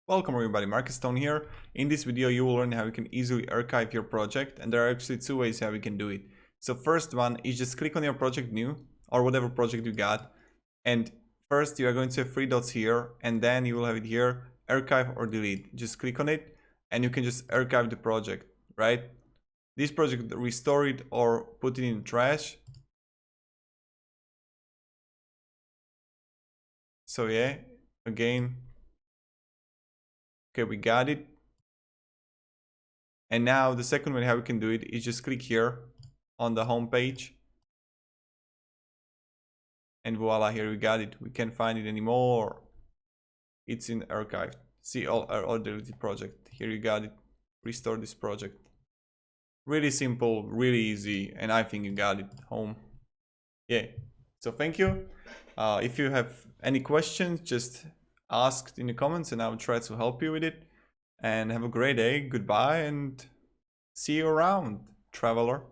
Welcome everybody, Marcus Stone here. In this video you will learn how you can easily archive your project, and there are actually two ways how you can do it. So first one is just click on your project new or whatever project you got, and first you are going to have three dots here, and then you will have it here, archive or delete. Just click on it and you can just archive the project, right? This project, restore it or put it in trash. So yeah, again, okay, we got it. And now the second way how we can do it is just click here on the home page. And voila, here we got it. We can't find it anymore. It's in archive. See all deleted project. Here you got it. Restore this project. Really simple, really easy, and I think you got it home. Yeah. So thank you. If you have any questions, just ask in the comments and I will try to help you with it. And have a great day. Goodbye and see you around, traveler.